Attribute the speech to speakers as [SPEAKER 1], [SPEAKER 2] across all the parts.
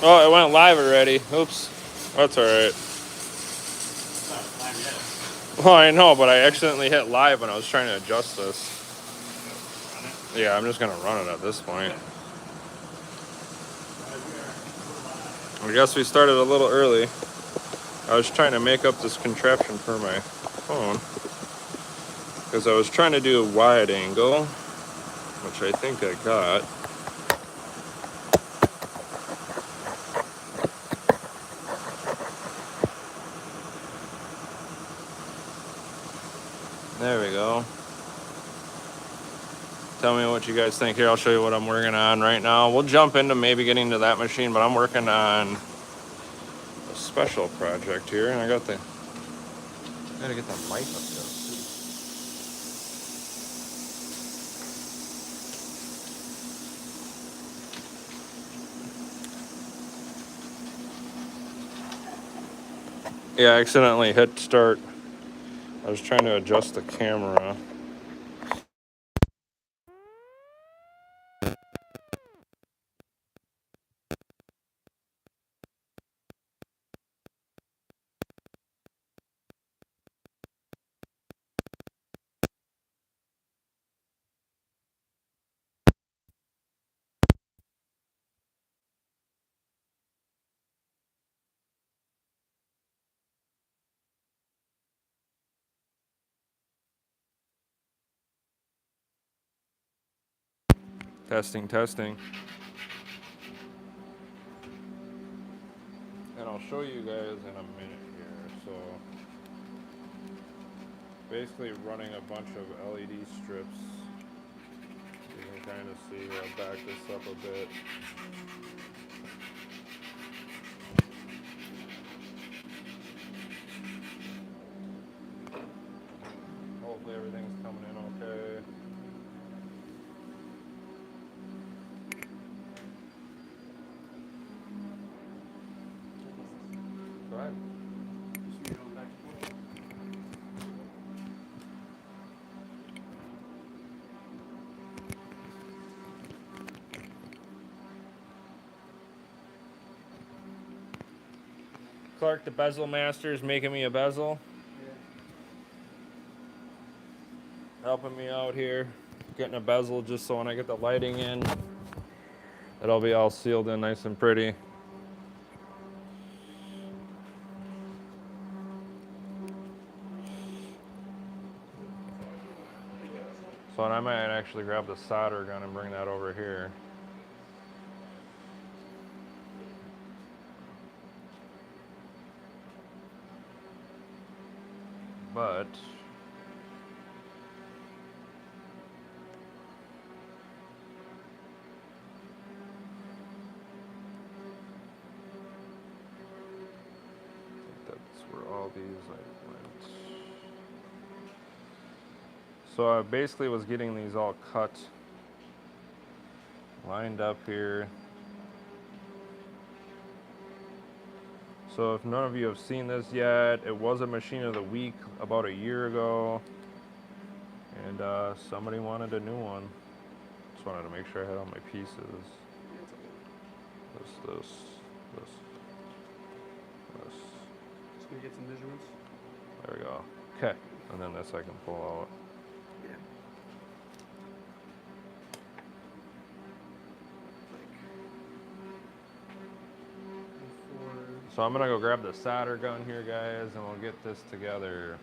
[SPEAKER 1] Oh, it went live already. Oops. That's alright. Well, I know, but I accidentally hit live when I was trying to adjust this. Yeah, I'm just gonna run it at this point. I guess we started a little early. I was trying to make up this contraption for my phone because I was trying to do a wide angle, which I think I got. There we go. Tell me what you guys think here. I'll show you what I'm working on right now. We'll jump into maybe getting to that machine, but I'm working on a special project here, and I gotta get the mic up there. Yeah, I accidentally hit start. I was trying to adjust the camera. Testing, testing. And I'll show you guys in a minute here. So basically running a bunch of LED strips. You can kind of see, I'll back this up a bit. Hopefully everything's coming in okay. Go ahead. Clark, the bezel master, is making me a bezel. Helping me out here, getting a bezel just so when I get the lighting in, it'll be all sealed in nice and pretty. So I might actually grab the solder gun and bring that over here. But that's where all these went. So I basically was getting these all cut, lined up here. So if none of you have seen this yet, it was a machine of the week about a year ago, and somebody wanted a new one. Just wanted to make sure I had all my pieces. This.
[SPEAKER 2] Just gonna get some measurements.
[SPEAKER 1] There we go. Okay, and then this I can pull out.
[SPEAKER 2] Yeah.
[SPEAKER 1] So I'm gonna go grab the solder gun here, guys, and we'll get this together.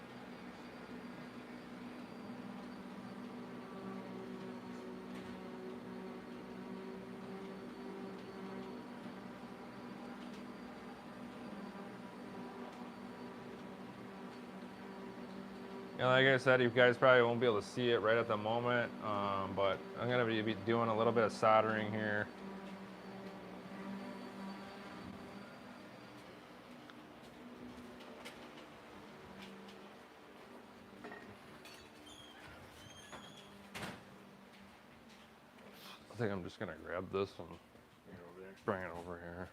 [SPEAKER 1] Yeah, like I said, you guys probably won't be able to see it right at the moment, but I'm gonna be doing a little bit of soldering here. I think I'm just gonna grab this and bring it over here.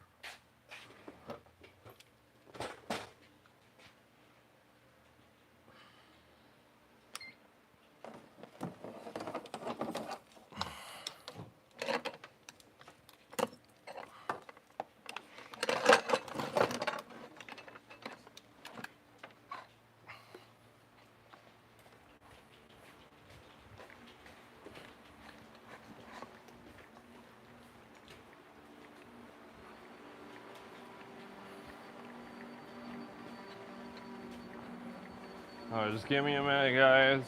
[SPEAKER 1] Just give me a minute, guys.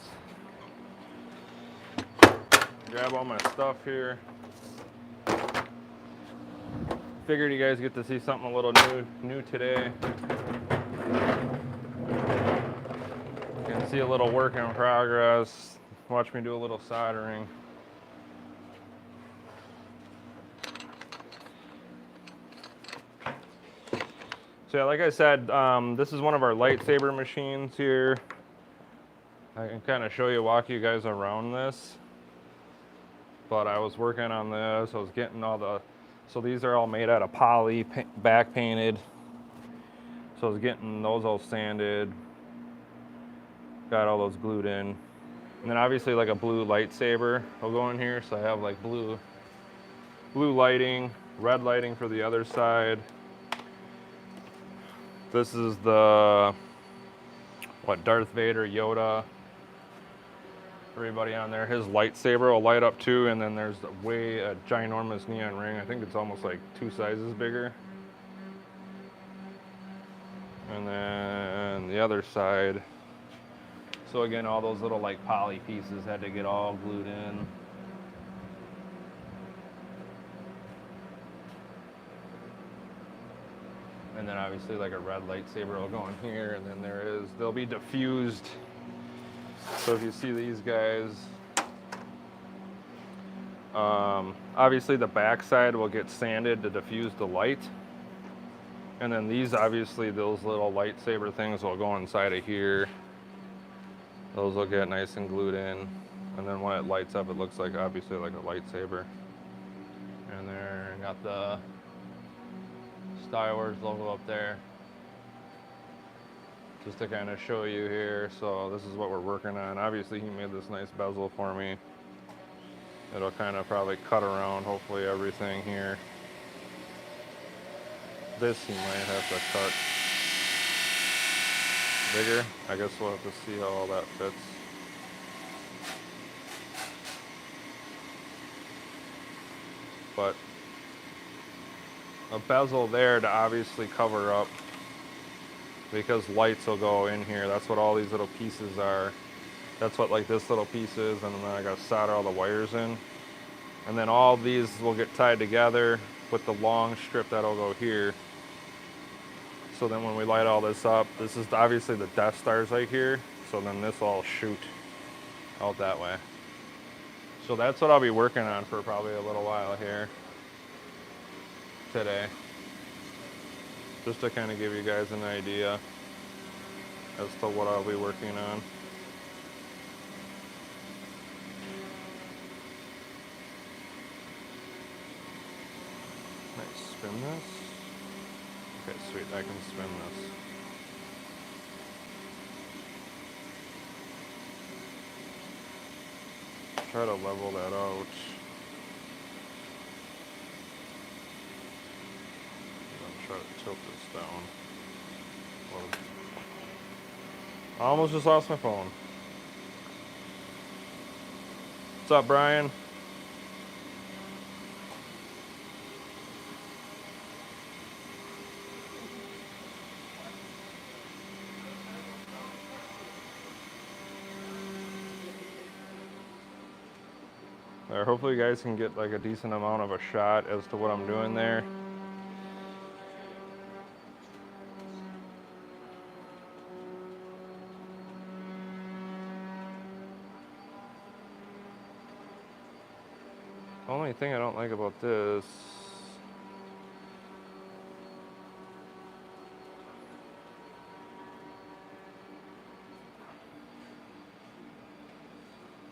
[SPEAKER 1] Grab all my stuff here. Figured you guys get to see something a little new today. You can see a little work in progress. Watch me do a little soldering. So yeah, like I said, this is one of our lightsaber machines here. I can kind of show you, walk you guys around this. But I was working on this. I was getting all the, so these are all made out of poly, back painted. So I was getting those all sanded. Got all those glued in. And then obviously like a blue lightsaber will go in here. So I have like blue lighting, red lighting for the other side. This is the, Darth Vader, Yoda, everybody on there. His lightsaber will light up too, and then there's a ginormous neon ring. I think it's almost like 2 sizes bigger. And then the other side. So again, all those little like poly pieces had to get all glued in. And then obviously like a red lightsaber will go in here, and then they'll be diffused. So if you see these guys, obviously the back side will get sanded to diffuse the light. And then these, obviously those little lightsaber things will go inside of here. Those will get nice and glued in. And then when it lights up, it looks like obviously like a lightsaber. And there, got the Star Wars logo up there. Just to kind of show you here. So this is what we're working on. Obviously he made this nice bezel for me. It'll kind of probably cut around hopefully everything here. This he might have to cut bigger. I guess we'll have to see how all that fits. But a bezel there to obviously cover up, because lights will go in here. That's what all these little pieces are. That's what like this little piece is, and then I gotta solder all the wires in. And then all these will get tied together with the long strip that'll go here. So then when we light all this up, this is obviously the Death Stars right here. So then this will all shoot out that way. So that's what I'll be working on for probably a little while here today. Just to kind of give you guys an idea as to what I'll be working on. Nice, spin this. Okay, sweet, I can spin this. Try to level that out. Try to tilt this down. I almost just lost my phone. What's up, Brian? There, hopefully you guys can get like a decent amount of a shot as to what I'm doing there. The only thing I don't like about this,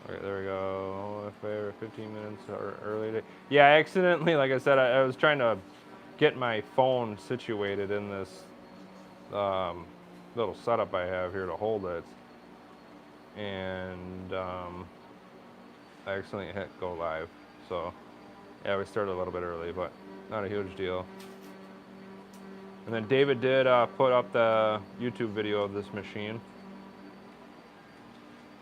[SPEAKER 1] okay, there we go. If I ever 15 minutes or early. Yeah, I accidentally, like I said, I was trying to get my phone situated in this little setup I have here to hold it, and I accidentally hit go live. So yeah, we started a little bit early, but not a huge deal. And then David did put up the YouTube video of this machine.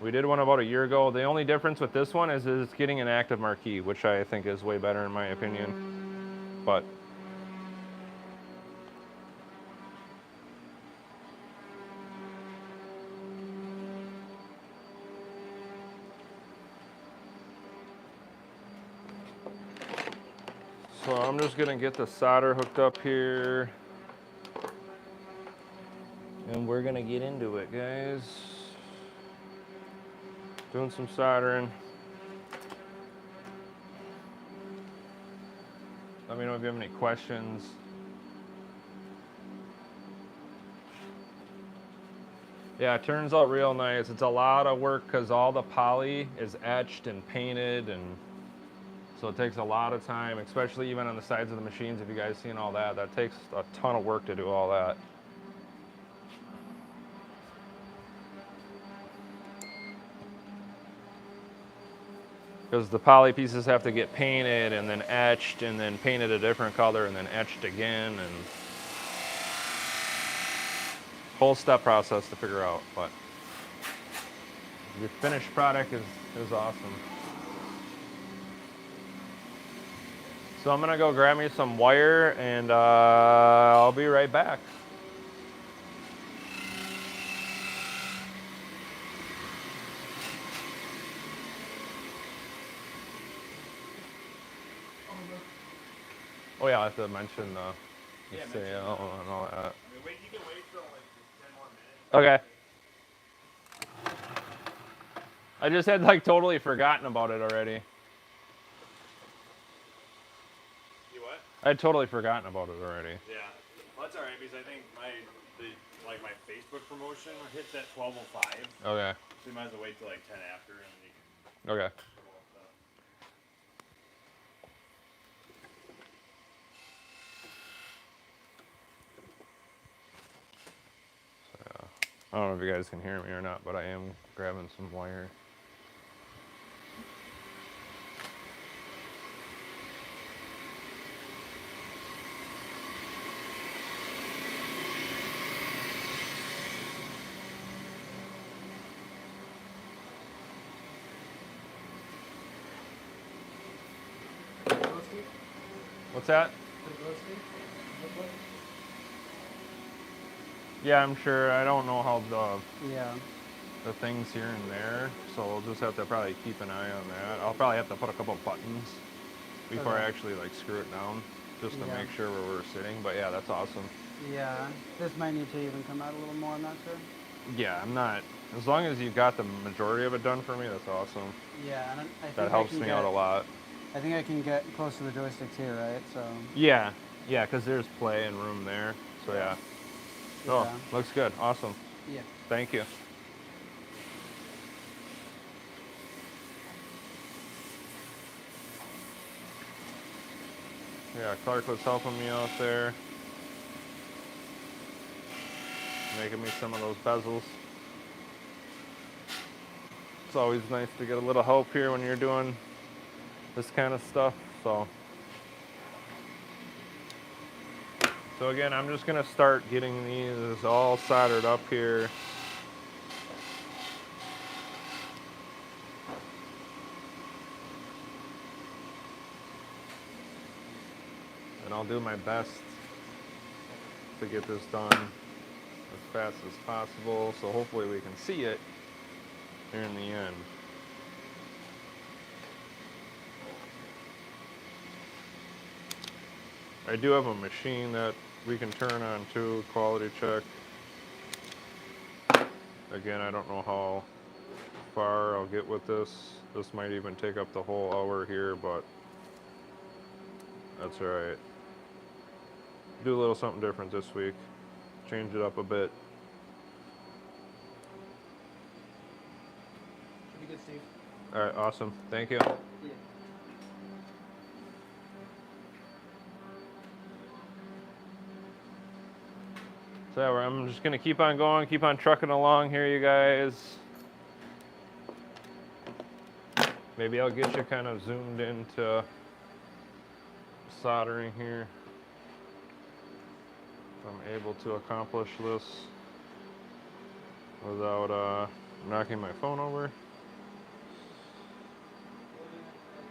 [SPEAKER 1] We did one about a year ago. The only difference with this one is it's getting an active marquee, which I think is way better in my opinion. But So I'm just gonna get the solder hooked up here. And we're gonna get into it, guys. Doing some soldering. Let me know if you have any questions. Yeah, it turns out real nice. It's a lot of work because all the poly is etched and painted, and so it takes a lot of time, especially even on the sides of the machines. If you guys seen all that, that takes a ton of work to do all that. Because the poly pieces have to get painted and then etched and then painted a different color and then etched again, and whole step process to figure out. But the finished product is awesome. So I'm gonna go grab me some wire, and I'll be right back. Oh yeah, I have to mention the sale and all that.
[SPEAKER 3] You can wait till like 10 more minutes.
[SPEAKER 1] Okay. I just had like totally forgotten about it already.
[SPEAKER 3] You what?
[SPEAKER 1] I had totally forgotten about it already.
[SPEAKER 3] Yeah. Well, that's alright because I think my Facebook promotion hits at 12:05.
[SPEAKER 1] Okay.
[SPEAKER 3] So you might as well wait till like 10 after, and then you can
[SPEAKER 1] Okay.
[SPEAKER 3] promote stuff.
[SPEAKER 1] I don't know if you guys can hear me or not, but I am grabbing some wire. What's that? Yeah, I'm sure. I don't know how the things here and there, so we'll just have to probably keep an eye on that. I'll probably have to put a couple buttons before I actually like screw it down, just to make sure where we're sitting. But yeah, that's awesome.
[SPEAKER 4] Yeah, this might need to even come out a little more, I'm not sure.
[SPEAKER 1] Yeah, I'm not. As long as you got the majority of it done for me, that's awesome.
[SPEAKER 4] Yeah, and I think
[SPEAKER 1] That helps me out a lot.
[SPEAKER 4] I think I can get close to the joysticks here, right? So.
[SPEAKER 1] Yeah, because there's play and room there. So yeah. Oh,
[SPEAKER 4] Yeah.
[SPEAKER 1] looks good. Awesome.
[SPEAKER 4] Yeah.
[SPEAKER 1] Thank you. Yeah, Clark was helping me out there, making me some of those bezels. It's always nice to get a little help here when you're doing this kind of stuff. So again, I'm just gonna start getting these all soldered up here. And I'll do my best to get this done as fast as possible, so hopefully we can see it here in the end. I do have a machine that we can turn on too, quality check. Again, I don't know how far I'll get with this. This might even take up the whole hour here, but that's all right. Do a little something different this week. Change it up a bit.
[SPEAKER 4] Pretty good, Steve.
[SPEAKER 1] All right, awesome. Thank you.
[SPEAKER 4] Yeah.
[SPEAKER 1] So yeah, I'm just gonna keep on going, keep on trucking along here, you guys. Maybe I'll get you kind of zoomed into soldering here. If I'm able to accomplish this without knocking my phone over.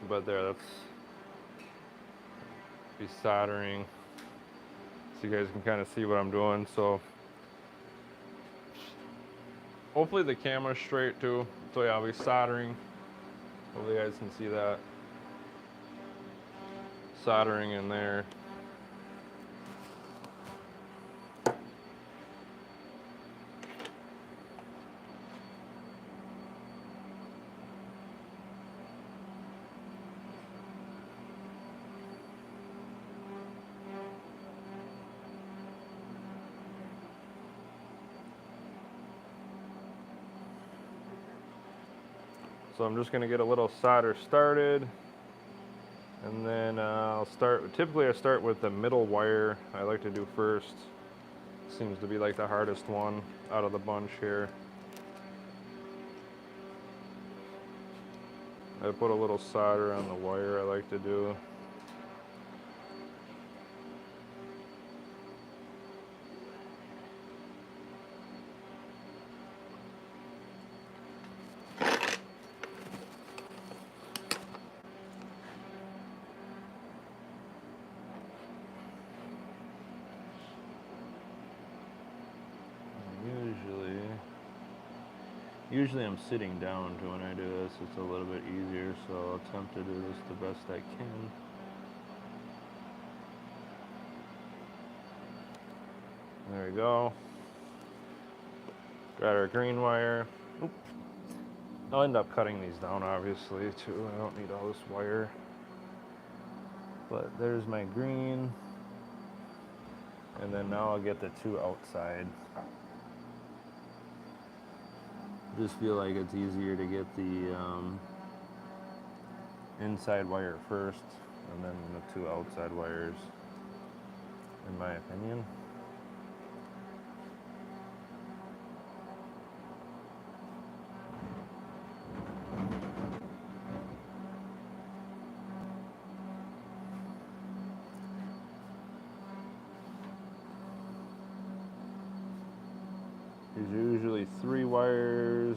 [SPEAKER 1] But there, that's be soldering. So you guys can kind of see what I'm doing. So hopefully the camera's straight too. So yeah, I'll be soldering. Hopefully you guys can see that. soldering in there. So I'm just going to get a little solder started, and then typically I start with the middle wire. I like to do first. Seems to be like the hardest one out of the bunch here. I put a little solder on the wire I like to do. Usually I'm sitting down to when I do this. It's a little bit easier, so I'll attempt to do this the best I can. There we go. Got our green wire. Oop. I'll end up cutting these down, obviously, too. I don't need all this wire. But there's my green. And then now I'll get the two outside. Just feel like it's easier to get the inside wire first, and then the two outside wires, in my opinion. There's usually 3 wires.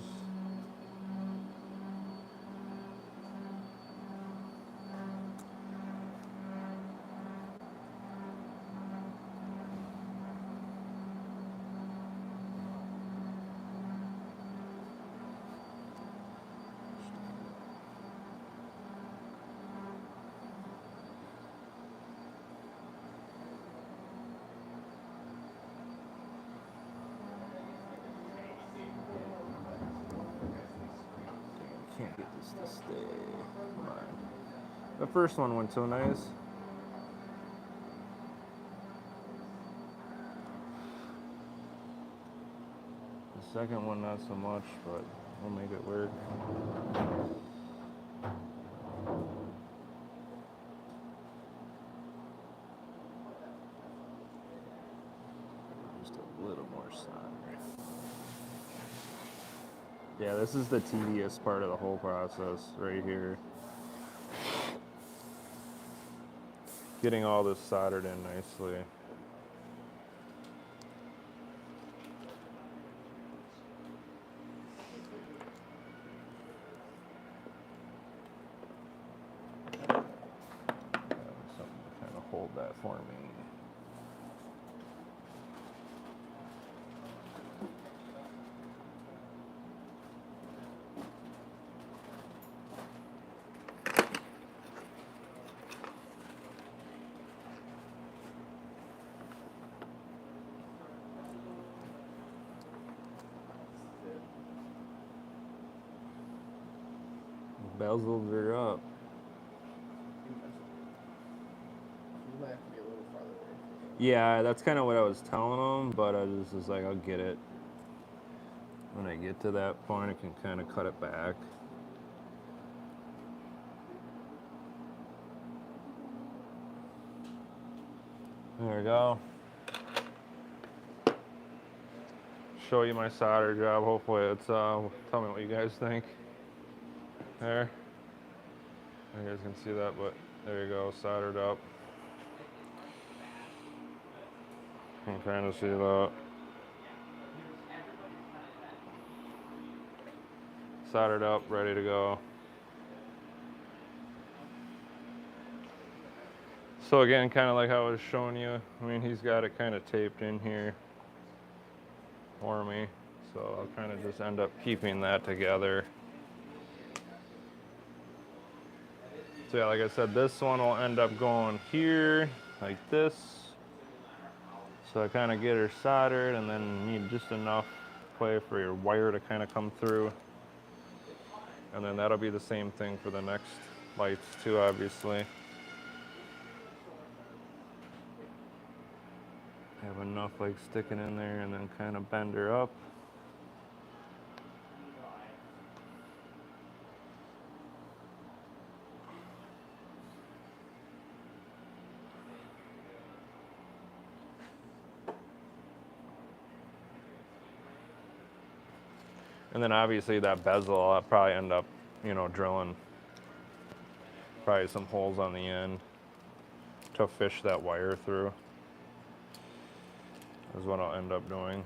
[SPEAKER 1] Can't get this to stay. Come on. The first one went so nice. The second one not so much, but we'll make it work. Just a little more solder. Yeah, this is the tedious part of the whole process right here. Getting all this soldered in nicely. Something to kind of hold that for me. Bezels are up.
[SPEAKER 2] You might have to be a little farther away.
[SPEAKER 1] Yeah, that's kind of what I was telling them, but I was like, I'll get it. When I get to that point, I can kind of cut it back. There we go. Show you my solder job. Hopefully it's, tell me what you guys think. There. You guys can see that, but there you go, soldered up. You can kind of see that. Soldered up, ready to go. So again, kind of like how I was showing you, I mean, he's got it kind of taped in here for me. So I'll kind of just end up keeping that together. So yeah, like I said, this one will end up going here, like this. So I kind of get her soldered, and then need just enough play for your wire to kind of come through. And then that'll be the same thing for the next lights too, obviously. Have enough like sticking in there, and then kind of bend her up. And then obviously that bezel, I'll probably end up, you know, drilling probably some holes on the end to fish that wire through. Is what I'll end up doing.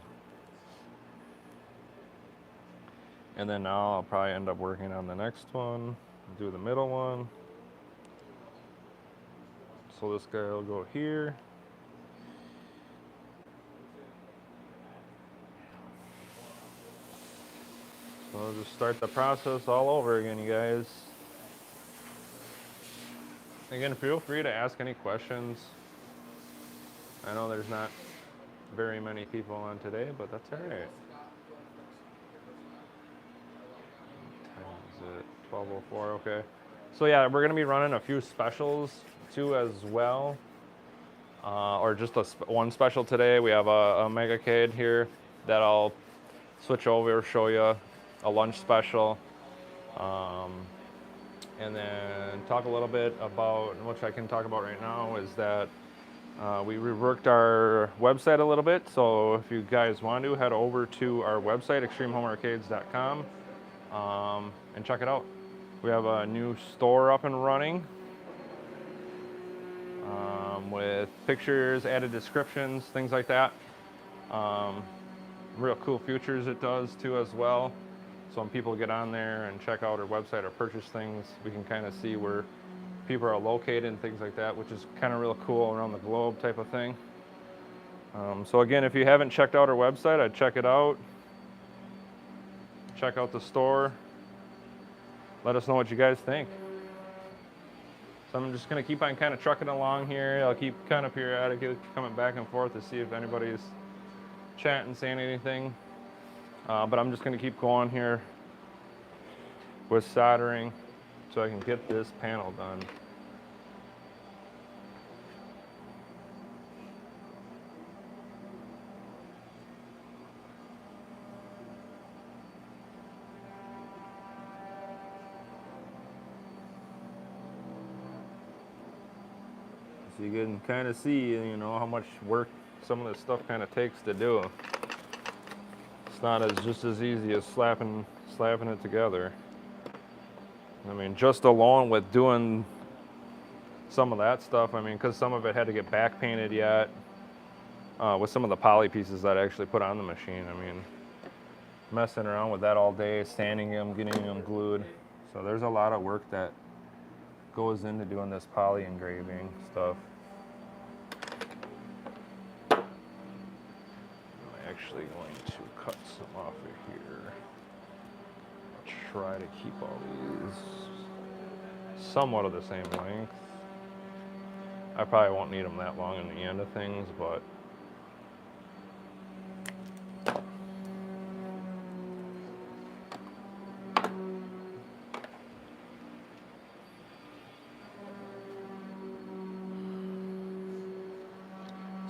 [SPEAKER 1] And then now I'll probably end up working on the next one, do the middle one. So this guy will go here. So I'll just start the process all over again, you guys. Again, feel free to ask any questions. I know there's not very many people on today, but that's all right. What time is it? 12:04, okay. So yeah, we're gonna be running a few specials too as well. Or just one special today. We have a Mega Cade here that I'll switch over, show you a lunch special. And then talk a little bit about, which I can talk about right now, is that we reworked our website a little bit. So if you guys want to, head over to our website, extremehomearcades.com, and check it out. We have a new store up and running with pictures, added descriptions, things like that. Real cool features it does too as well. So when people get on there and check out our website or purchase things, we can kind of see where people are located and things like that, which is kind of real cool around the globe type of thing. So again, if you haven't checked out our website, I'd check it out. Check out the store. Let us know what you guys think. So I'm just going to keep on kind of trucking along here. I'll keep kind of periodically coming back and forth to see if anybody's chatting, saying anything. But I'm just going to keep going here with soldering so I can get this panel done. So you can kind of see, you know, how much work some of this stuff kind of takes to do. It's not just as easy as slapping it together. I mean, just alone with doing some of that stuff, I mean, because some of it had to get back painted yet, with some of the poly pieces that I actually put on the machine. I mean, messing around with that all day, sanding them, getting them glued. So there's a lot of work that goes into doing this poly engraving stuff. I'm actually going to cut some off of here. I'll try to keep all these somewhat of the same length. I probably won't need them that long in the end of things, but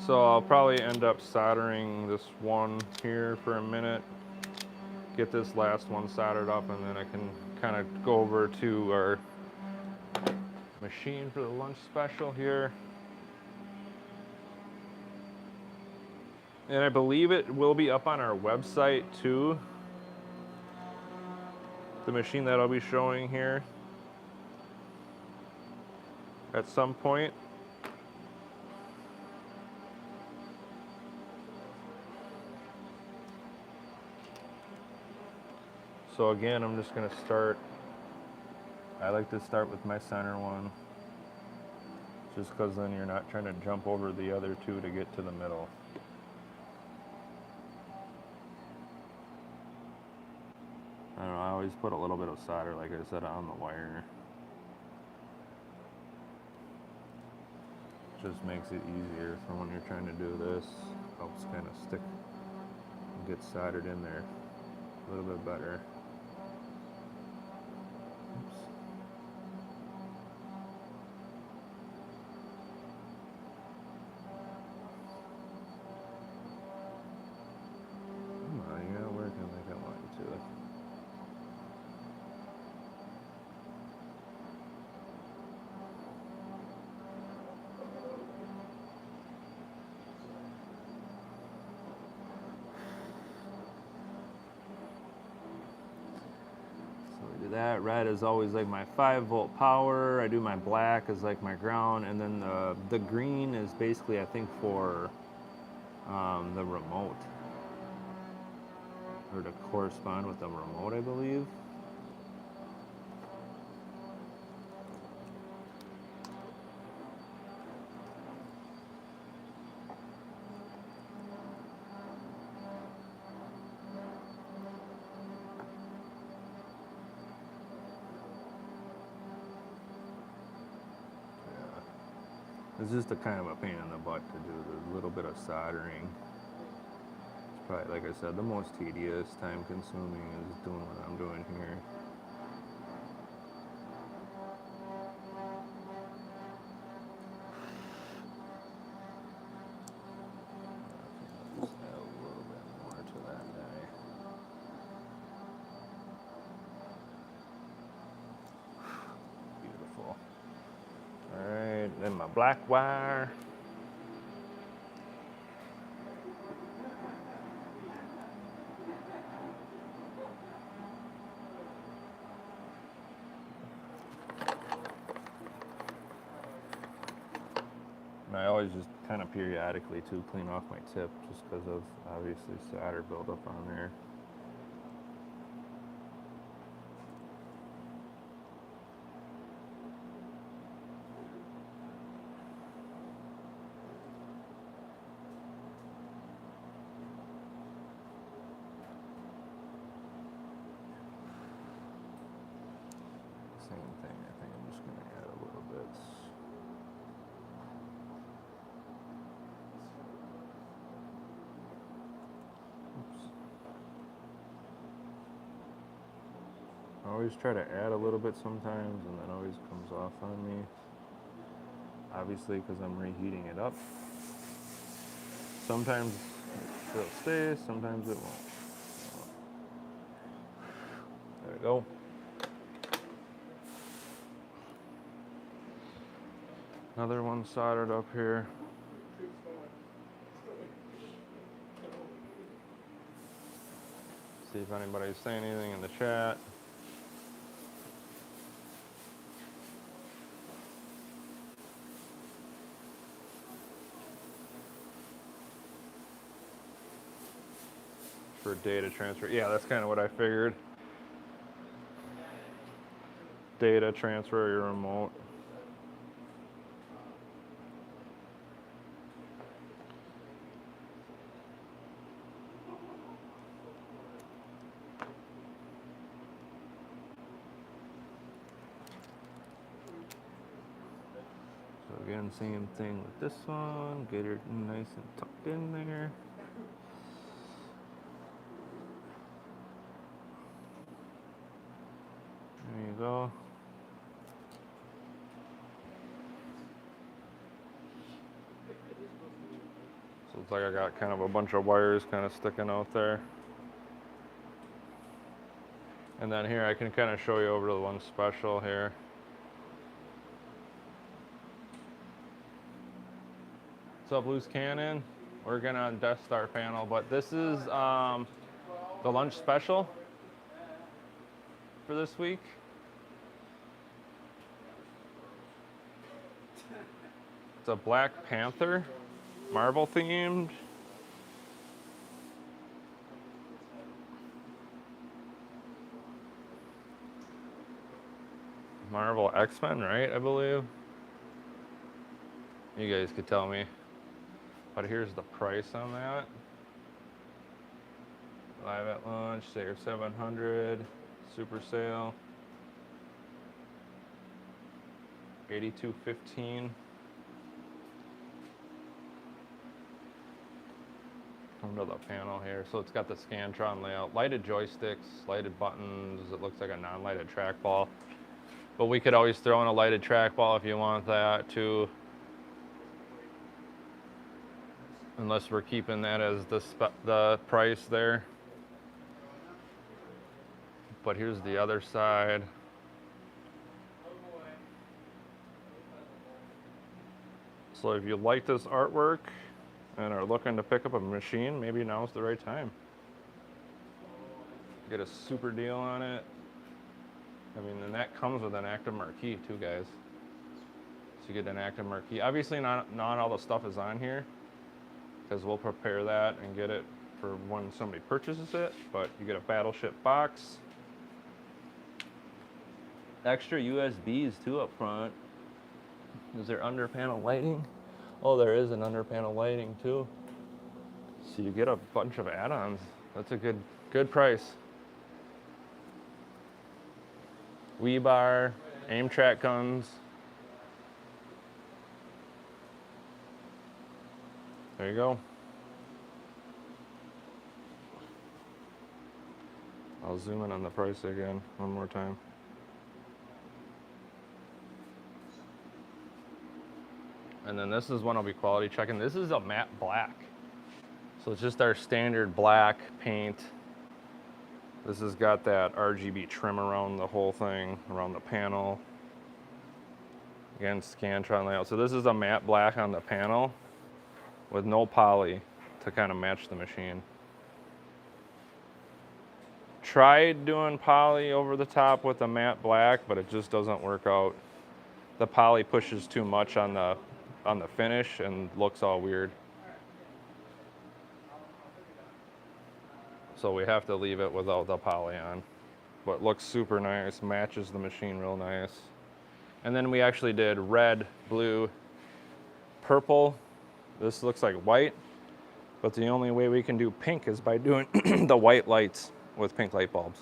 [SPEAKER 1] so I'll probably end up soldering this one here for a minute, get this last one soldered up, and then I can kind of go over to our machine for the lunch special here. And I believe it will be up on our website too, the machine that I'll be showing here at some point. So again, I'm just going to start, I like to start with my center one, just because then you're not trying to jump over the other two to get to the middle. I don't know, I always put a little bit of solder, like I said, on the wire. just makes it easier for when you're trying to do this. Helps kind of stick and get soldered in there a little bit better. Oops. Come on, you gotta work it like I want you to. That red is always like my 5-volt power. I do my black as like my ground, and then the green is basically, I think, for the remote, or to correspond with the remote, I believe. It's just a kind of a pain in the butt to do the little bit of soldering. It's probably, like I said, the most tedious, time consuming is doing what I'm doing here. Just add a little bit more to that die. Beautiful. Alright, then my black wire. And I always just kind of periodically too clean off my tip just because of obviously solder buildup on there. Same thing, I think I'm just going to add a little bit. Oops. I always try to add a little bit sometimes, and that always comes off on me. Obviously, because I'm reheating it up. Sometimes it'll stay, sometimes it won't. There we go. Another one soldered up here. See if anybody's saying anything in the chat. For data transfer. Yeah, that's kind of what I figured. Data transfer your remote. So again, same thing with this one. Get it nice and tucked in there. There you go. So it's like I got kind of a bunch of wires kind of sticking out there. And then here I can kind of show you over to the one special here. What's up, Loose Cannon? Working on Death Star panel, but this is the lunch special for this week. It's a Black Panther, Marvel themed. Marvel X-Men, right, I believe. You guys could tell me. But here's the price on that. Live at lunch, save 700, super sale. $82.15. under the panel here. So it's got the Scantron layout, lighted joysticks, lighted buttons. It looks like a non-lighted trackball, but we could always throw in a lighted trackball if you want that too. Unless we're keeping that as the price there. But here's the other side. So if you like this artwork and are looking to pick up a machine, maybe now's the right time. Get a super deal on it. I mean, and that comes with an active marquee too, guys. So you get an active marquee. Obviously not all the stuff is on here, because we'll prepare that and get it for when somebody purchases it, but you get a battleship box. Extra USBs too up front. Is there under panel lighting? Oh, there is an under panel lighting too. So you get a bunch of add-ons. That's a good price. Wii bar, aim track guns. There you go. I'll zoom in on the price again one more time. And then this is one I'll be quality checking. This is a matte black. So it's just our standard black paint. This has got that RGB trim around the whole thing, around the panel. Again, Scantron layout. So this is a matte black on the panel with no poly to kind of match the machine. Tried doing poly over the top with a matte black, but it just doesn't work out. The poly pushes too much on the finish and looks all weird. So we have to leave it without the poly on. But looks super nice, matches the machine real nice. And then we actually did red, blue, purple. This looks like white, but the only way we can do pink is by doing the white lights with pink light bulbs.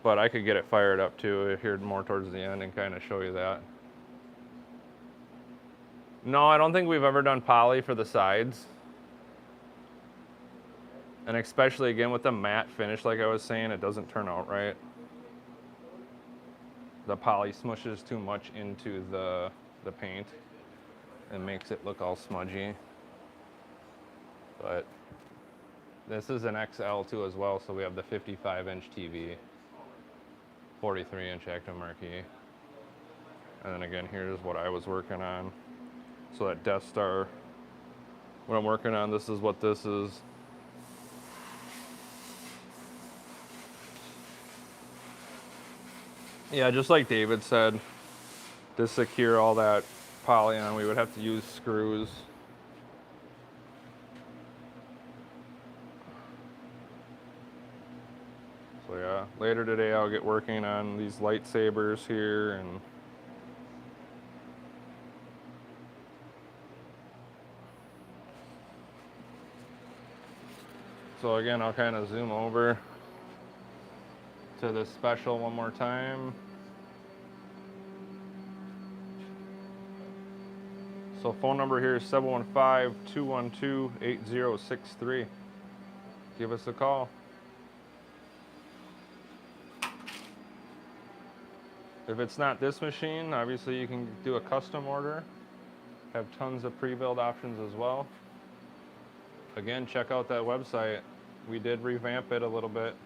[SPEAKER 1] But I could get it fired up too here more towards the end and kind of show you that. No, I don't think we've ever done poly for the sides. And especially again with the matte finish, like I was saying, it doesn't turn out right. The poly smushes too much into the paint and makes it look all smudgy. But this is an XL too as well, so we have the 55-inch TV, 43-inch active marquee. And then again, here's what I was working on. So that Death Star, what I'm working on, this is what this is. Yeah, just like David said, to secure all that poly on, we would have to use screws. So yeah, later today I'll get working on these lightsabers here and so again, I'll kind of zoom over to this special one more time. So phone number here is 715-212-8063. Give us a call. If it's not this machine, obviously you can do a custom order. Have tons of pre-build options as well. Again, check out that website. We did revamp it a little bit.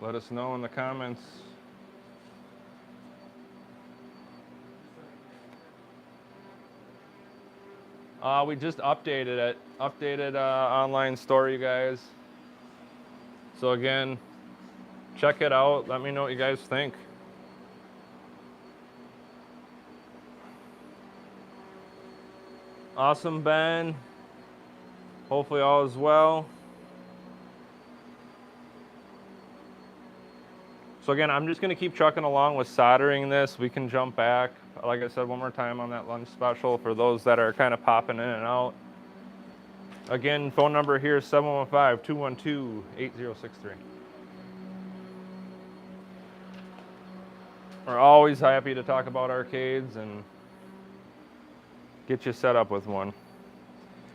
[SPEAKER 1] Let us know in the comments. We just updated it. Updated online store, you guys. So again, check it out. Let me know what you guys think. Awesome, Ben. Hopefully all is well. So again, I'm just gonna keep trucking along with soldering this. We can jump back, like I said, one more time on that lunch special for those that are kind of popping in and out. Again, phone number here is 715-212-8063. We're always happy to talk about arcades and get you set up with one.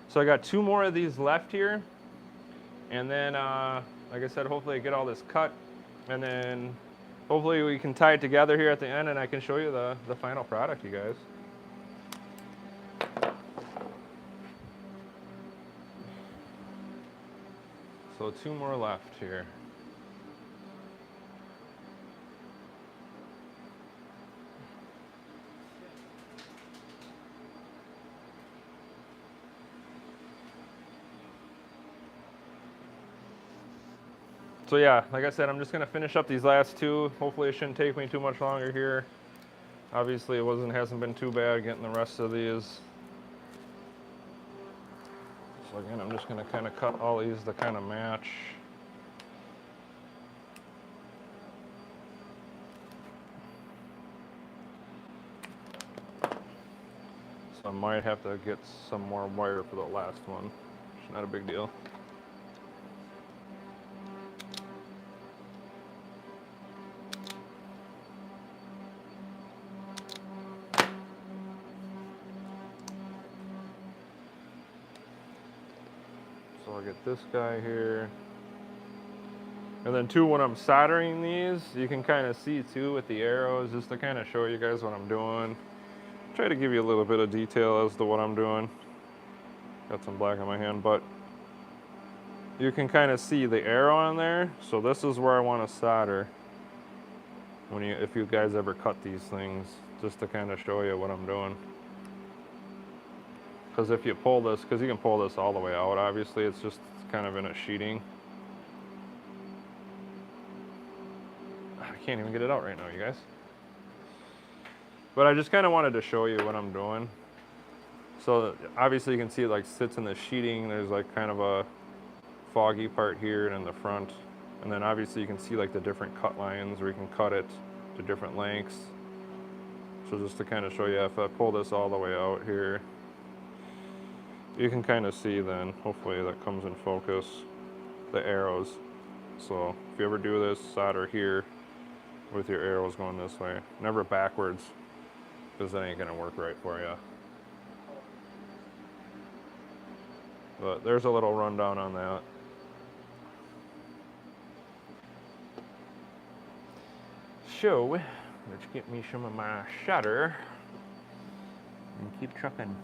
[SPEAKER 1] So I got 2 more of these left here. And then, like I said, hopefully I get all this cut. And then hopefully we can tie it together here at the end and I can show you the final product, you guys. So 2 more left here. So yeah, like I said, I'm just gonna finish up these last 2. Hopefully it shouldn't take me too much longer here. Obviously it hasn't been too bad getting the rest of these. So again, I'm just gonna kind of cut all these to kind of match. So I might have to get some more wire for the last one. It's not a big deal. So I'll get this guy here. And then too, when I'm soldering these, you can kind of see too with the arrows, just to kind of show you guys what I'm doing. Try to give you a little bit of detail as to what I'm doing. Got some black on my hand, but you can kind of see the arrow on there. So this is where I want to solder if you guys ever cut these things, just to kind of show you what I'm doing. Because if you pull this, because you can pull this all the way out, obviously it's just kind of in a sheeting. I can't even get it out right now, you guys. But I just kind of wanted to show you what I'm doing. So obviously you can see it like sits in the sheeting. There's like kind of a foggy part here and in the front. And then obviously you can see like the different cut lines where you can cut it to different lengths. So just to kind of show you, if I pull this all the way out here, you can kind of see then, hopefully that comes in focus, the arrows. So if you ever do this, solder here with your arrows going this way. Never backwards, because that ain't gonna work right for you. But there's a little rundown on that. So, let's get me some of my solder and keep trucking.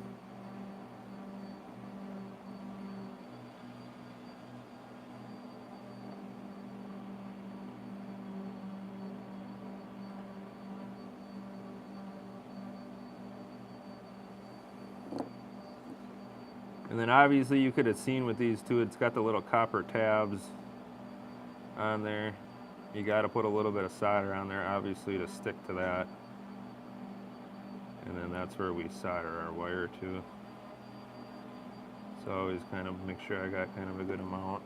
[SPEAKER 1] And then obviously you could have seen with these two, it's got the little copper tabs on there. You got to put a little bit of solder on there, obviously, to stick to that. And then that's where we solder our wire to. So always kind of make sure I got kind of a good amount.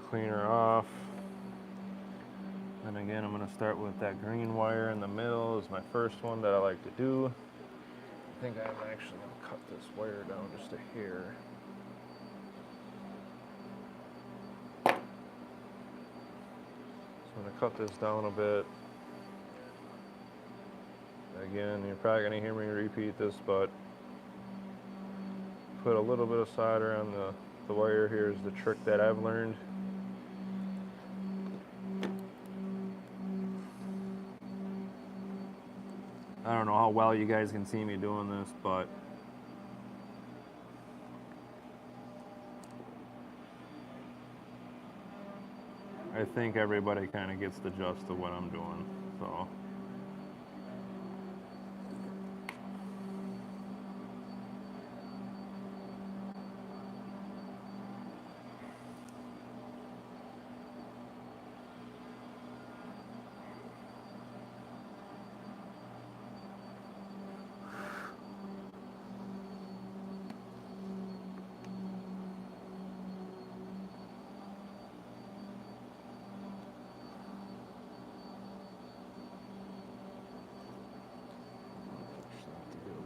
[SPEAKER 1] Clean her off. And again, I'm going to start with that green wire in the middle. Is my first one that I like to do. I think I'm actually going to cut this wire down just a hair. So I'm going to cut this down a bit. Again, you're probably going to hear me repeat this, but put a little bit of solder on the wire here is the trick that I've learned. I don't know how well you guys can see me doing this, but I think everybody kind of gets the gist of what I'm doing, so.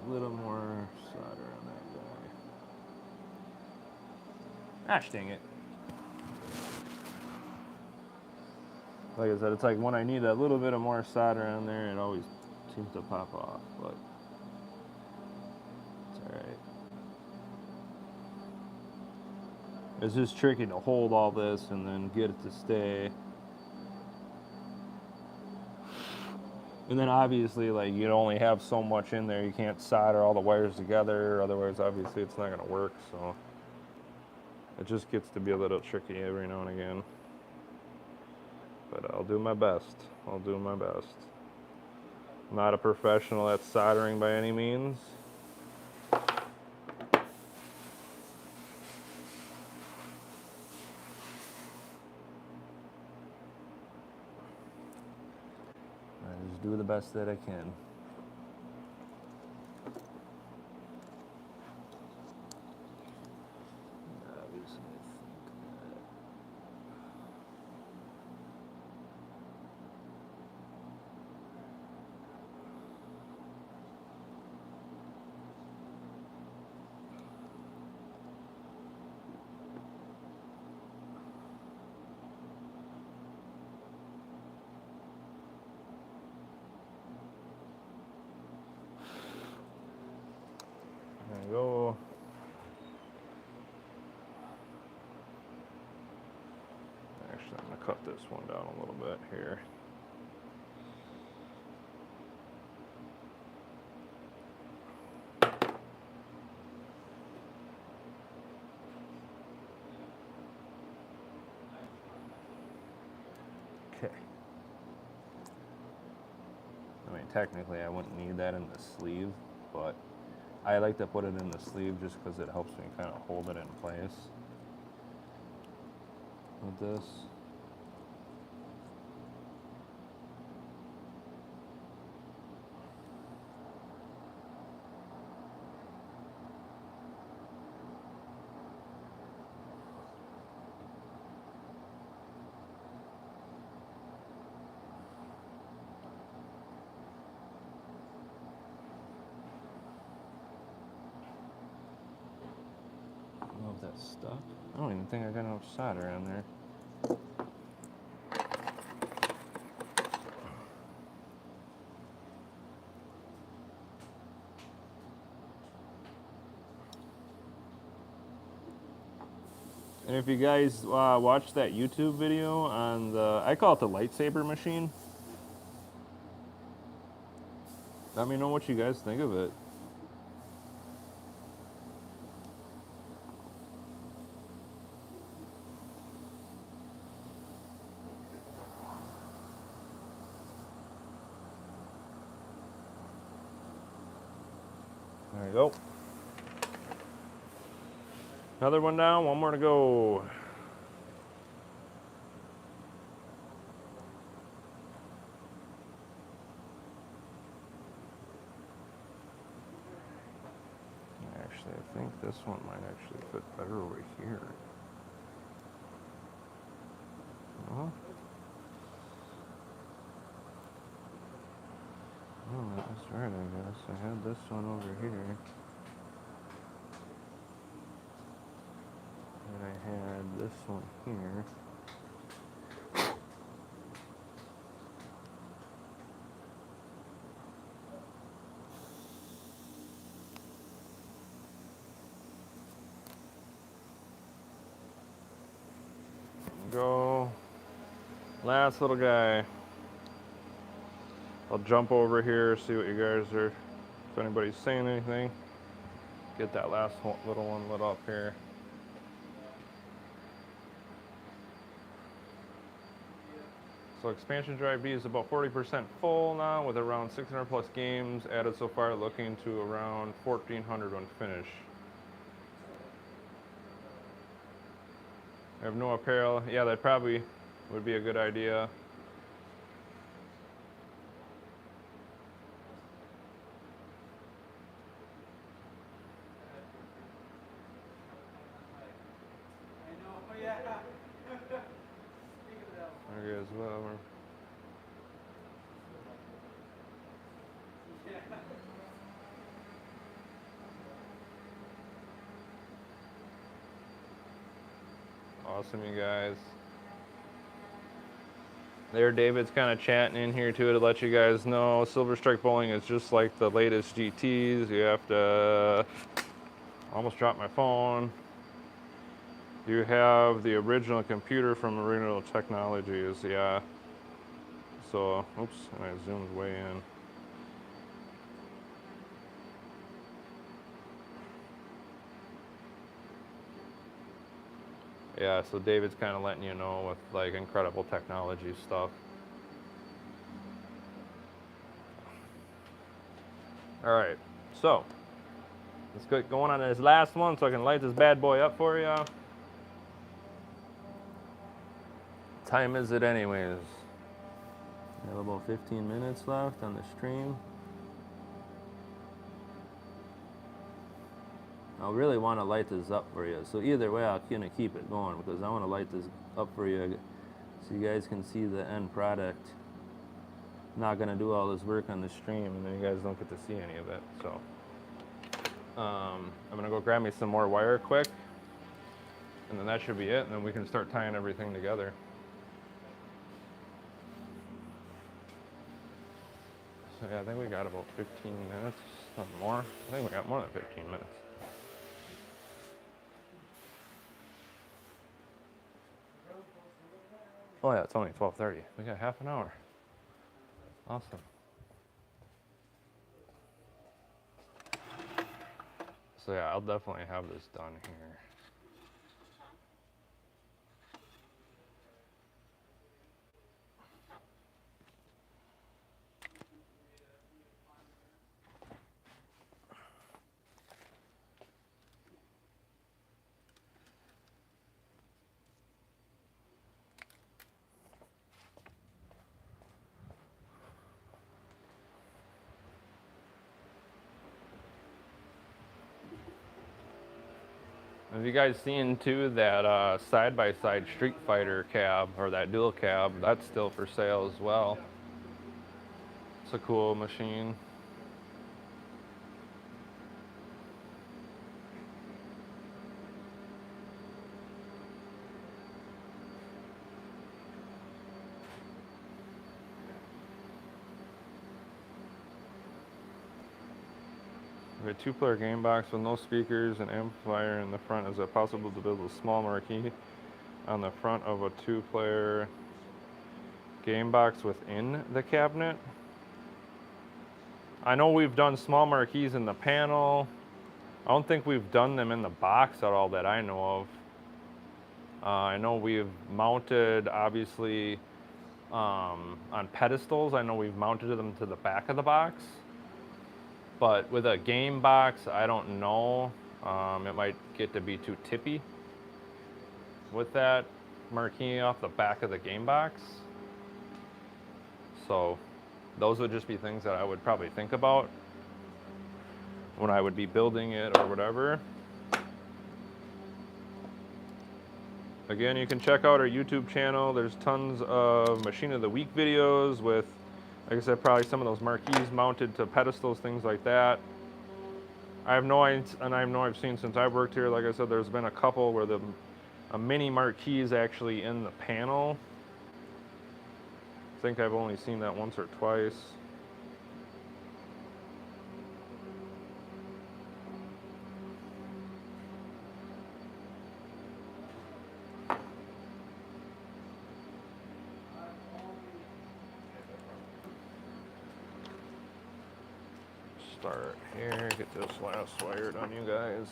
[SPEAKER 1] A little more solder on that guy. Gosh dang it. Like I said, it's like when I need a little bit of more solder on there, it always seems to pop off. But It's just tricky to hold all this and then get it to stay. And then obviously, like, you only have so much in there. You can't solder all the wires together, otherwise obviously it's not gonna work, so it just gets to be a little tricky every now and again. But I'll do my best. I'll do my best. I'm not a professional at soldering by any means. I just do the best that I can. Obviously, there you go. Actually, I'm gonna cut this one down a little bit here. Okay. I mean, technically I wouldn't need that in the sleeve, but I like to put it in the sleeve just because it helps me kind of hold it in place with this. I don't know if that's stuck. I don't even think I got enough solder on there. And if you guys watch that YouTube video on I call it the Lightsaber machine. Let me know what you guys think of it. There you go. Another one down, one more to go. Actually, I think this one might actually fit better over here. Oh, that's right, I guess. I had this one over here. And I had this one here. Go. Last little guy. I'll jump over here, see what you guys are, if anybody's saying anything. Get that last little one lit up here. So expansion drive B is about 40% full now, with around 600 plus games added so far, looking to around 1,400 when finished. I have no apparel. Yeah, that probably would be a good idea. There goes whatever. Awesome, you guys. There, David's kind of chatting in here too to let you guys know Silver Strike Bowling is just like the latest GTs. You have to almost drop my phone. You have the original computer from Original Technologies, yeah. So, oops, and I zoomed way in. Yeah, so David's kind of letting you know with like incredible technology stuff. All right, so let's get going on this last one so I can light this bad boy up for you. Time is it anyways? We have about 15 minutes left on the stream. I really want to light this up for you. So either way, I'll kind of keep it going because I want to light this up for you so you guys can see the end product. I'm not going to do all this work on the stream and then you guys don't get to see any of it. So I'm going to go grab me some more wire quick and then that should be it. And then we can start tying everything together. So yeah, I think we got about 15 minutes, something more. I think we got more than 15 minutes. Oh yeah, it's only 12:30. We got half an hour. Awesome. So yeah, I'll definitely have this done here. Have you guys seen too that side-by-side Street Fighter cab or that dual cab? That's still for sale as well. It's a cool machine. We have a two-player game box with no speakers and amplifier in the front. Is it possible to build a small marquee on the front of a two-player game box within the cabinet? I know we've done small marquees in the panel. I don't think we've done them in the box at all that I know of. I know we've mounted, obviously, on pedestals. I know we've mounted them to the back of the box. But with a game box, I don't know. It might get to be too tippy with that marquee off the back of the game box. So those would just be things that I would probably think about when I would be building it or whatever. Again, you can check out our YouTube channel. There's tons of Machine of the Week videos with, like I said, probably some of those marquees mounted to pedestals, things like that. I know I've seen since I've worked here, like I said, there's been a couple where a mini marquee is actually in the panel. I think I've only seen that once or twice. Start here, get this last wired on you guys.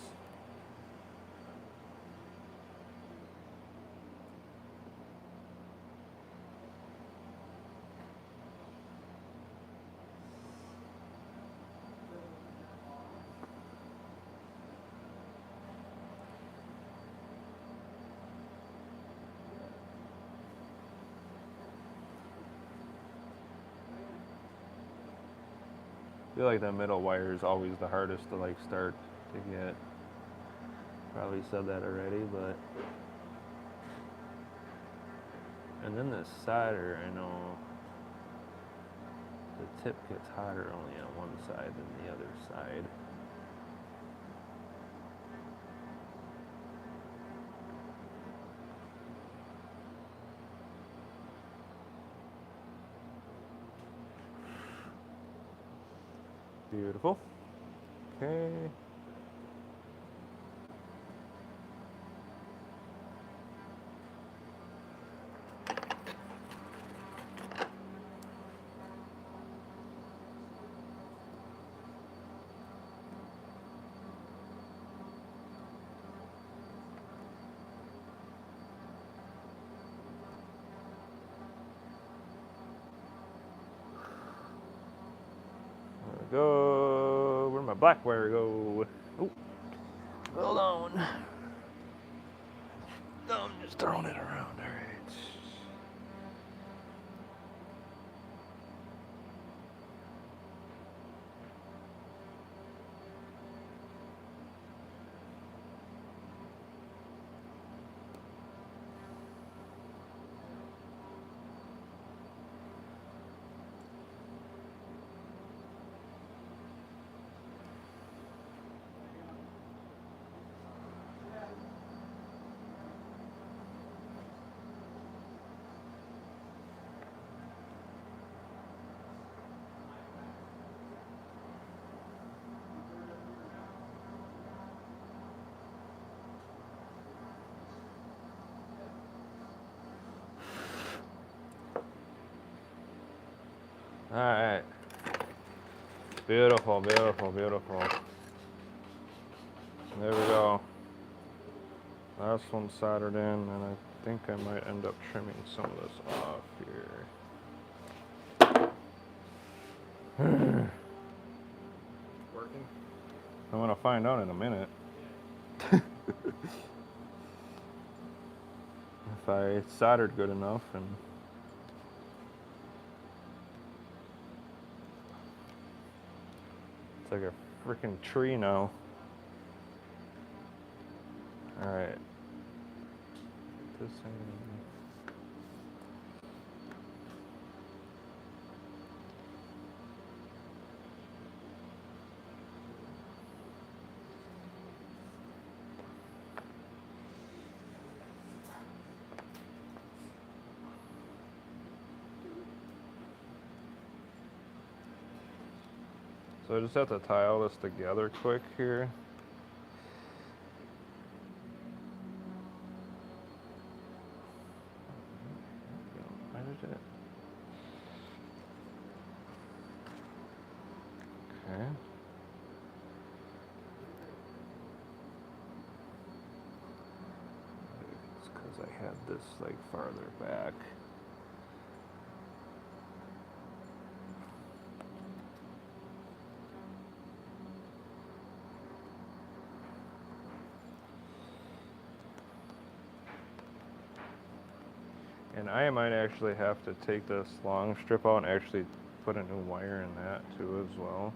[SPEAKER 1] I feel like that middle wire is always the hardest to like start to get. Probably said that already, but. And then the solder, I know the tip gets hotter only on one side than the other side. Beautiful. Okay. black wire go? Oh, hold on. No, I'm just throwing it around. All right. All right. Beautiful, beautiful, beautiful. There we go. Last one soldered in, and I think I might end up trimming some of this off here.
[SPEAKER 2] Working?
[SPEAKER 1] I'm gonna find out in a minute. If I soldered good enough and it's like a freaking tree now. Alright. This thing. So I just have to tie all this together quick here. Why did it? Okay. It's because I had this like farther back. And I might actually have to take this long strip out and actually put a new wire in that too as well.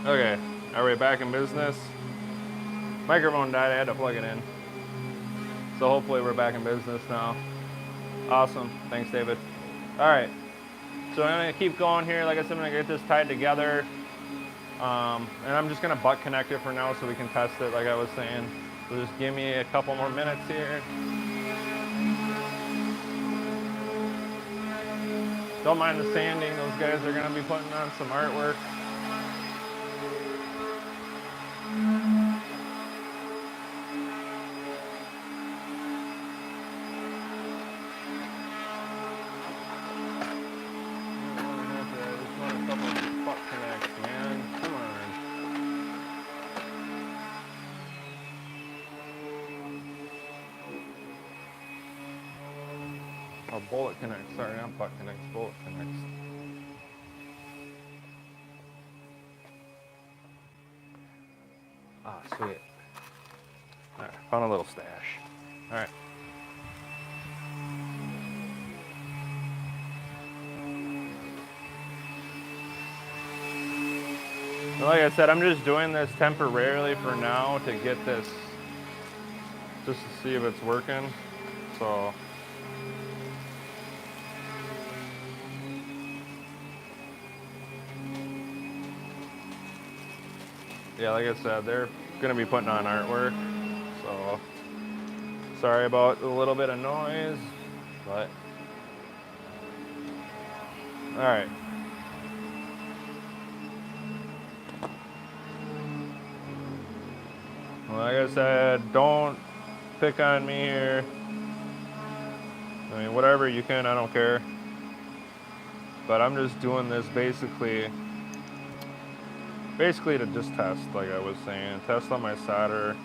[SPEAKER 1] Okay, are we back in business? Microphone died, I had to plug it in. So hopefully we're back in business now. Awesome, thanks David. All right, so I'm gonna keep going here. Like I said, I'm gonna get this tied together. And I'm just gonna butt connect it for now so we can test it like I was saying. So just give me a couple more minutes here. Don't mind the sanding, those guys are gonna be putting on some artwork. Oh, bullet connects. Sorry, not butt connects. Bullet connects. Ah, sweet. All right, found a little stash. All right. Like I said, I'm just doing this temporarily for now to get this, just to see if it's working. So. Yeah, like I said, they're gonna be putting on artwork, so sorry about a little bit of noise, but all right. Well, like I said, don't pick on me here. I mean, whatever you can, I don't care. But I'm just doing this basically to just test, like I was saying, test on my solder.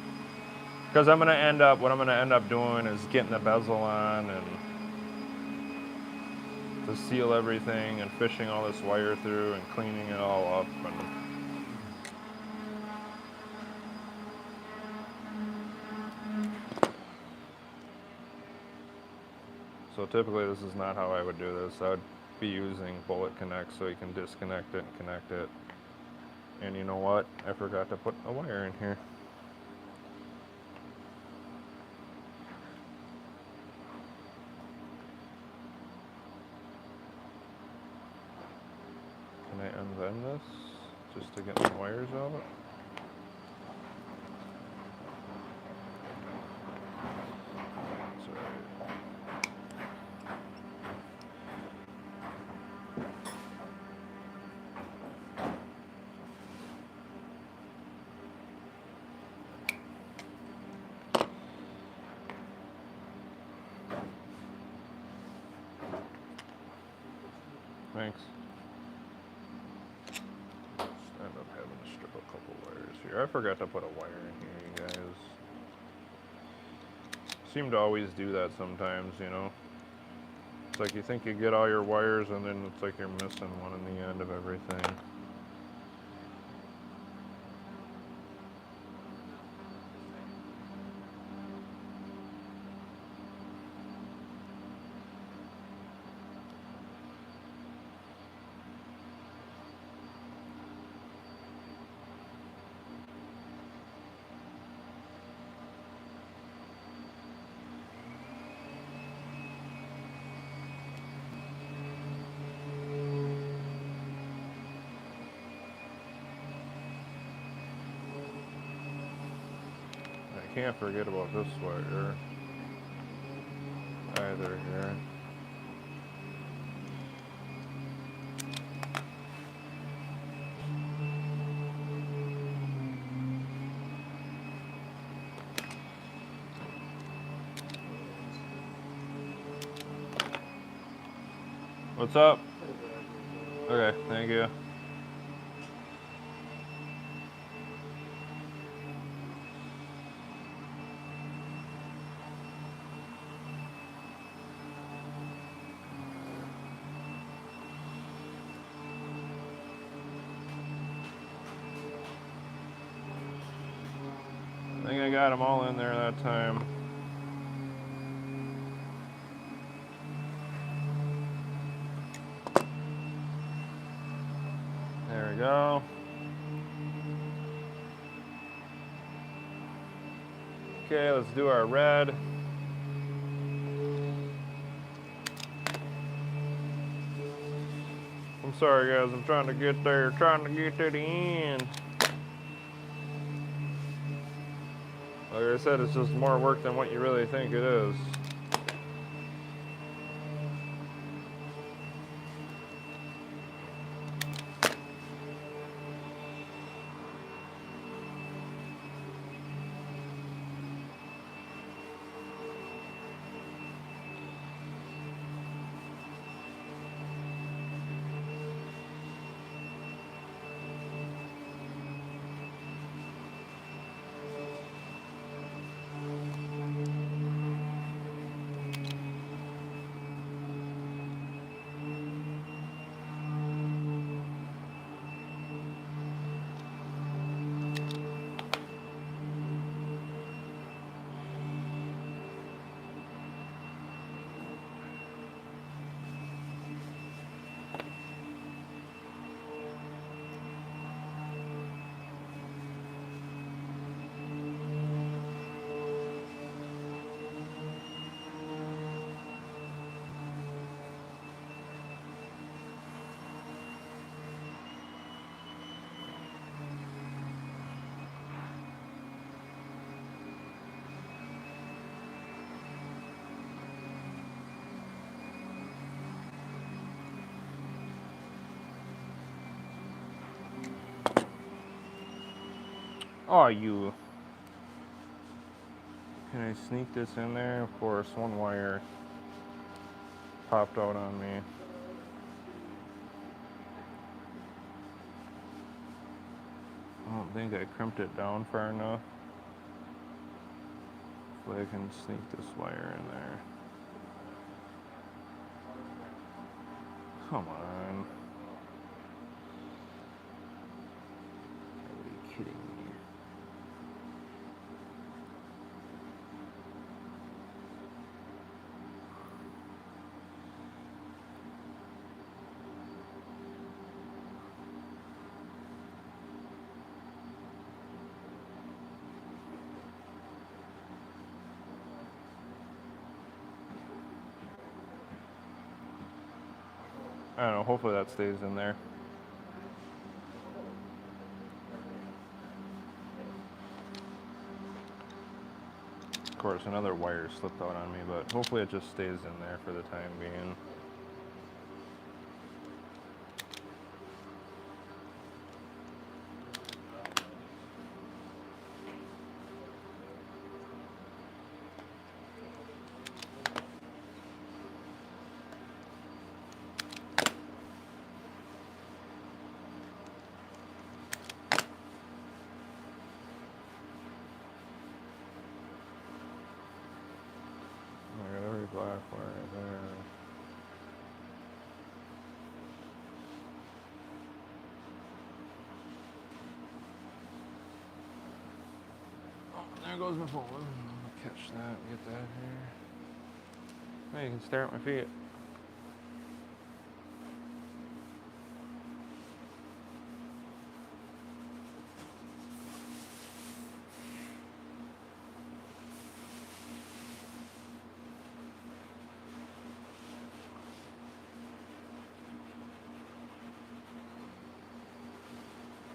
[SPEAKER 1] Because what I'm gonna end up doing is getting the bezel on and to seal everything and fishing all this wire through and cleaning it all up. And so typically this is not how I would do this. I would be using bullet connect so you can disconnect it and connect it. And you know what? I forgot to put a wire in here. Can I unbend this just to get my wires out? That's all right. Thanks. Just end up having to strip a couple wires here. I forgot to put a wire in here, you guys. Seem to always do that sometimes, you know. It's like you think you get all your wires and then it's like you're missing one in the end of everything. I can't forget about this wire either here. What's up? Okay, thank you. I think I got them all in there that time. There we go. Okay, let's do our red. I'm sorry guys, I'm trying to get there, trying to get to the end. Like I said, it's just more work than what you really think it is. Oh, you. Can I sneak this in there? Of course, one wire popped out on me. I don't think I crimped it down far enough. So I can sneak this wire in there. Come on. Are you kidding me? I don't know, hopefully that stays in there. Of course, another wire slipped out on me, but hopefully it just stays in there for the time being. I got every black wire there. Oh, there goes my phone. I'll catch that, get that here. Now you can stare at my feet.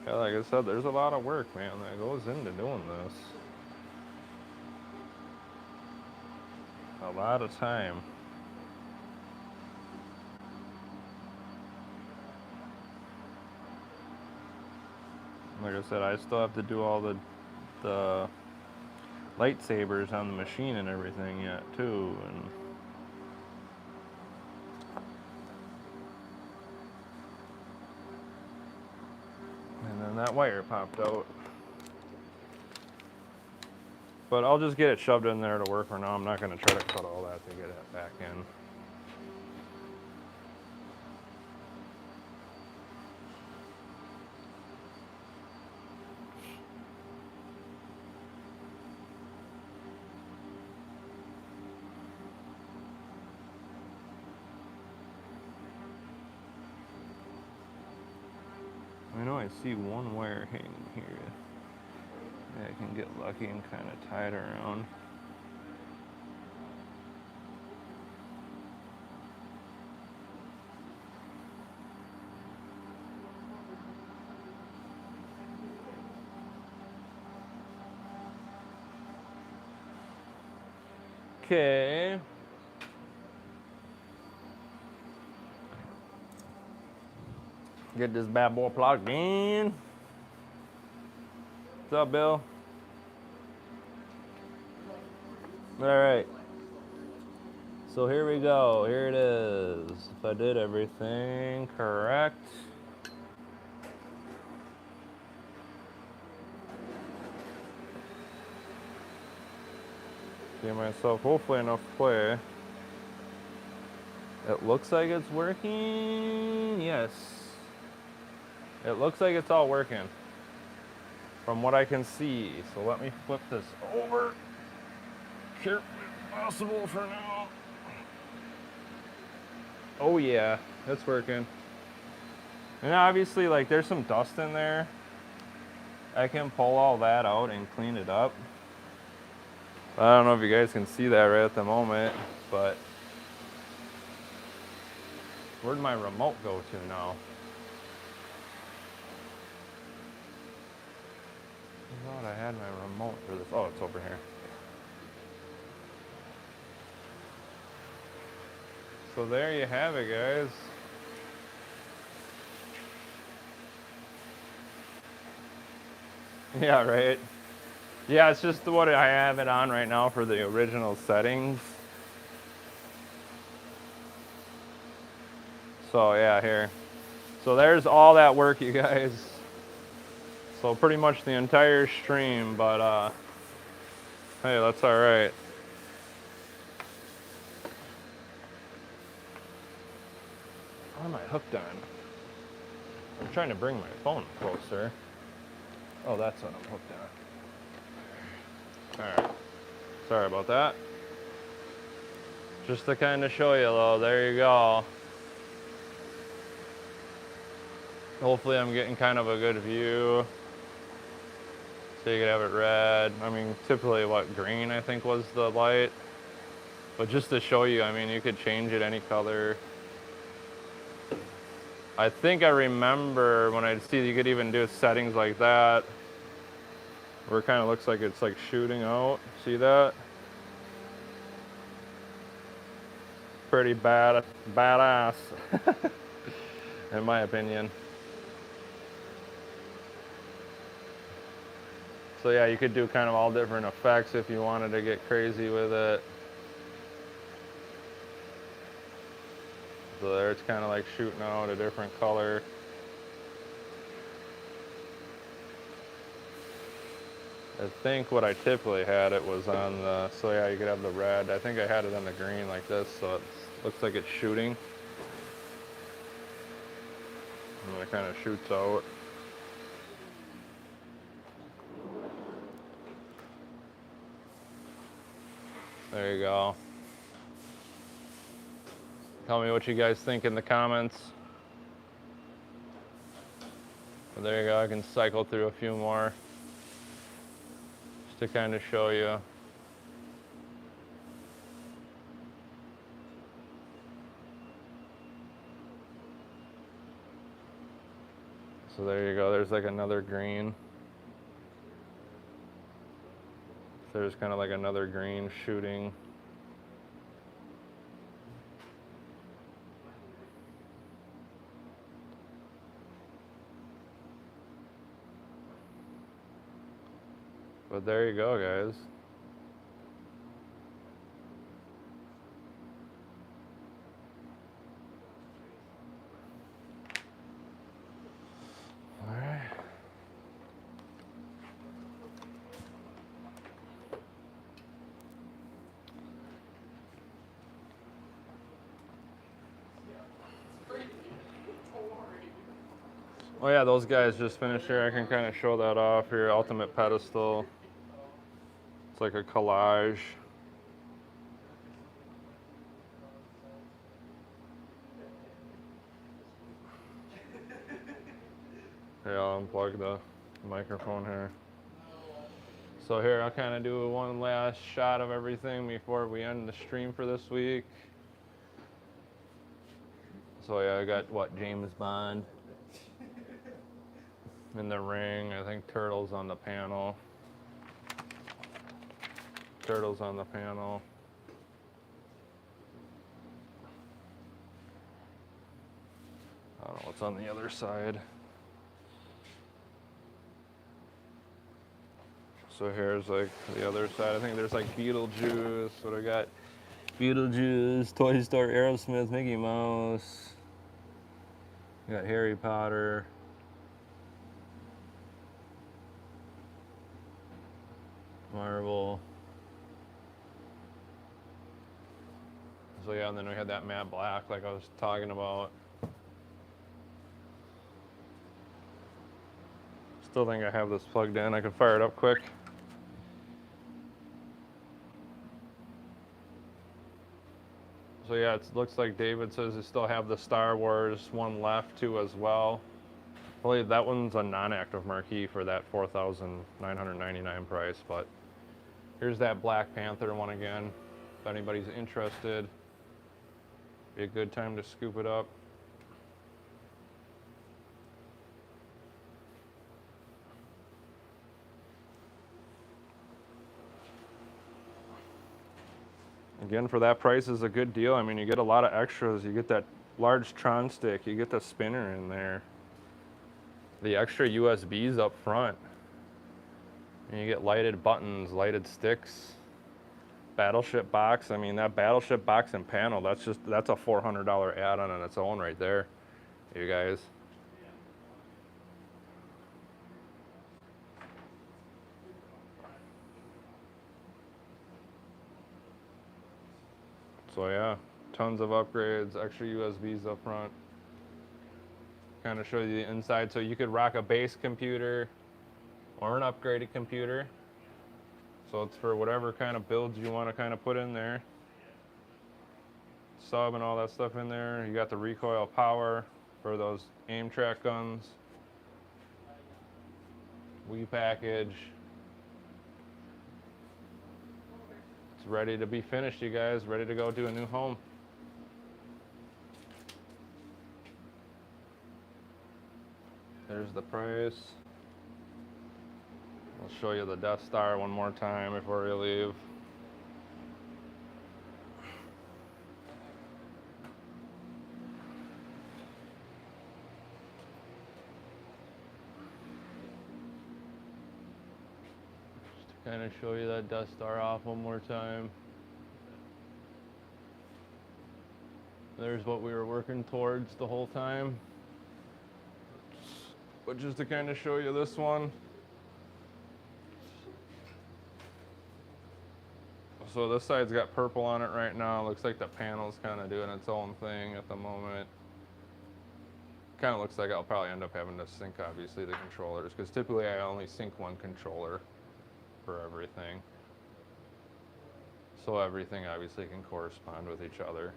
[SPEAKER 1] Yeah, like I said, there's a lot of work, man, that goes into doing this. A lot of time. Like I said, I still have to do all the lightsabers on the machine and everything yet, too, and then that wire popped out. But I'll just get it shoved in there to work for now. I'm not going to try to cut all that to get it back in. I know I see one wire hanging here. Yeah, can get lucky and kind of tie it around. Okay. Get this bad boy plugged in. What's up, Bill? All right. So here we go. Here it is. If I did everything correct. Give myself hopefully enough play. It looks like it's working. Yes. It looks like it's all working from what I can see. So let me flip this over carefully if possible for now. Oh yeah, it's working. And obviously, like, there's some dust in there. I can pull all that out and clean it up. I don't know if you guys can see that right at the moment, but where'd my remote go to now? I thought I had my remote for this. Oh, it's over here. So there you have it, guys. Yeah, right. Yeah, it's just what I have it on right now for the original settings. So yeah, here. So there's all that work, you guys. So pretty much the entire stream, but hey, that's all right. What am I hooked on? I'm trying to bring my phone closer. Oh, that's what I'm hooked on. All right. Sorry about that. Just to kind of show you, though, there you go. Hopefully I'm getting kind of a good view. So you could have it red. I mean, typically what, green I think was the light. But just to show you, I mean, you could change it any color. I think I remember when I see you could even do settings like that, where it kind of looks like it's like shooting out. See that? Pretty badass, in my opinion. So yeah, you could do kind of all different effects if you wanted to get crazy with it. So there it's kind of like shooting out a different color. I think what I typically had it was on the, so yeah, you could have the red. I think I had it on the green like this, so it looks like it's shooting. And it kind of shoots out. There you go. Tell me what you guys think in the comments. But there you go, I can cycle through a few more just to kind of show you. So there you go, there's like another green. So there's kind of like another green shooting. But there you go, guys. All right. Oh yeah, those guys just finished here. I can kind of show that off here. Ultimate pedestal. It's like a collage. Okay, I'll unplug the microphone here. So here, I'll kind of do one last shot of everything before we end the stream for this week. So yeah, I got what, James Bond in the ring. I think Turtles on the panel. Turtles on the panel. I don't know what's on the other side. So here's like the other side. I think there's like Beetlejuice. What I got? Beetlejuice, Toy Story, Aerosmith, Mickey Mouse. We got Harry Potter. Marvel. So yeah, and then we had that matte black like I was talking about. Still think I have this plugged in. I can fire it up quick. So yeah, it looks like David says they still have the Star Wars one left too as well. I believe that one's a non-active marquee for that $4,999 price, but here's that Black Panther one again. If anybody's interested, be a good time to scoop it up. Again, for that price is a good deal. I mean, you get a lot of extras. You get that large Tron stick. You get the spinner in there. The extra USBs up front. And you get lighted buttons, lighted sticks. Battleship box. I mean, that Battleship box and panel, that's a $400 add-on on its own right there, you guys. So yeah, tons of upgrades, extra USBs up front. Kind of show you the inside, so you could rock a base computer or an upgraded computer. So it's for whatever kind of builds you want to kind of put in there. Sub and all that stuff in there. You got the recoil power for those aim track guns. Wii package. It's ready to be finished, you guys. Ready to go to a new home. There's the price. I'll show you the Death Star one more time before we leave. Just to kind of show you that Death Star off one more time. There's what we were working towards the whole time. But just to kind of show you this one. So this side's got purple on it right now. Looks like the panel's kind of doing its own thing at the moment. Kind of looks like I'll probably end up having to sync, obviously, the controllers, because typically I only sync one controller for everything. So everything obviously can correspond with each other.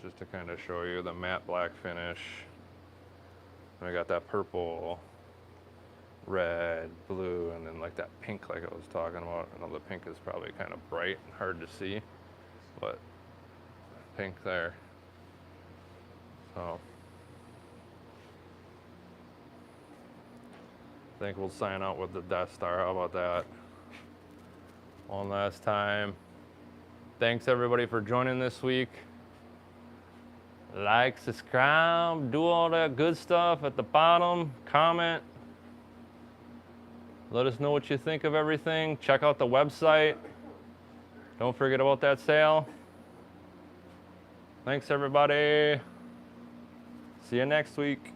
[SPEAKER 1] Just to kind of show you the matte black finish. And I got that purple, red, blue, and then like that pink like I was talking about. I know the pink is probably kind of bright and hard to see, but pink there. So I think we'll sign out with the Death Star. How about that? One last time. Thanks everybody for joining this week. Like, subscribe, do all that good stuff at the bottom. Comment. Let us know what you think of everything. Check out the website. Don't forget about that sale. Thanks, everybody. See you next week.